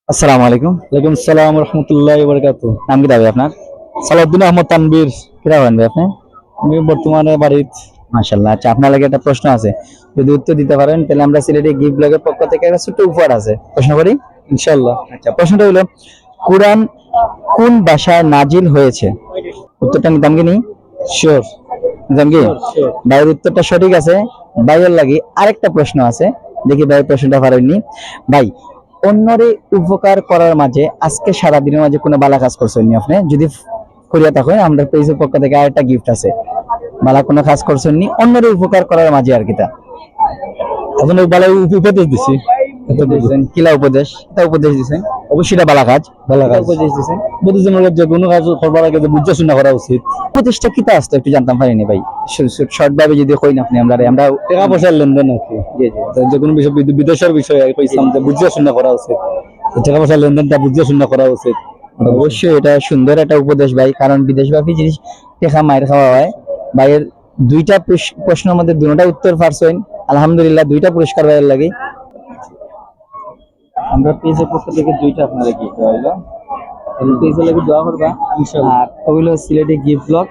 আসসালামু আলাইকুম। ওয়ালাইকুম আসসালাম রহমতুল্লাহ বারাকাতু। নাম কি দাবি আপনার? সালাউদ্দিন আহমদ তানবীর। কিরা হবেন ভাই আপনি? আমি বর্তমানে বাড়িত। মাশাআল্লাহ। আচ্ছা, আপনার লাগে একটা প্রশ্ন আছে, যদি উত্তর দিতে পারেন তাহলে আমরা সিলেটি গিফট ব্লগের পক্ষ থেকে একটা ছোট্ট উপহার আছে। প্রশ্ন করি? ইনশাআল্লাহ। আচ্ছা, প্রশ্নটা হলো কোরআন কোন ভাষায় নাজিল হয়েছে? উত্তরটা নিতাম কি নি? শিওর নিতাম কি? শিওর। ভাইয়ের উত্তরটা সঠিক আছে। ভাইয়ের লাগি আরেকটা প্রশ্ন আছে, দেখি ভাই প্রশ্নটা পারেননি। ভাই, অন্যরে উপকার করার মাঝে আজকে সারাদিনের মাঝে কোনো বালা কাজ করছেন নি আপনি? যদি করিয়া থাকেন আমরা পেজের পক্ষ থেকে আরেকটা গিফট আছে। বালা কোনো কাজ করছেন নি অন্যরে উপকার করার মাঝে আর কিটা? এখন ওই বালাই উপদেশ দিছি। উপদেশ দিছেন, কিলা উপদেশ? এটা উপদেশ দিছেন অবশ্যই, এটা বালা কাজ। ভালো কিলা কাজ। উপদেশ দিছেন? বুদ্ধিজনের যে কোনো কাজ করবার আগে বুঝা শুনা করা উচিত। উপদেশটা কিতা আসতো একটু জানতাম পারিনি ভাই, শর্ট ভাবে যদি কই না আপনি আমরা টাকা পয়সার লেনদেন আর কি। জি জি। যে কোনো বিষয় বিদেশের বিষয়ে কইছিলাম যে বুঝা শুনা করা উচিত। টাকা পয়সার লেনদেনটা বুঝা শুনা করা উচিত। অবশ্যই এটা সুন্দর একটা উপদেশ ভাই, কারণ বিদেশব্যাপী জিনিস টেকা মায়ের খাওয়া হয়। ভাইয়ের দুইটা প্রশ্নের মধ্যে দুটোটা উত্তর পারছেন, আলহামদুলিল্লাহ, দুইটা পুরস্কার ভাইয়ের লাগে। আমরা পেজের পক্ষ থেকে দুইটা আপনারা গিফট হইলো, পেজে লাগে দোয়া করবা। আর ওইলো সিলেটি গিফট ব্লগ।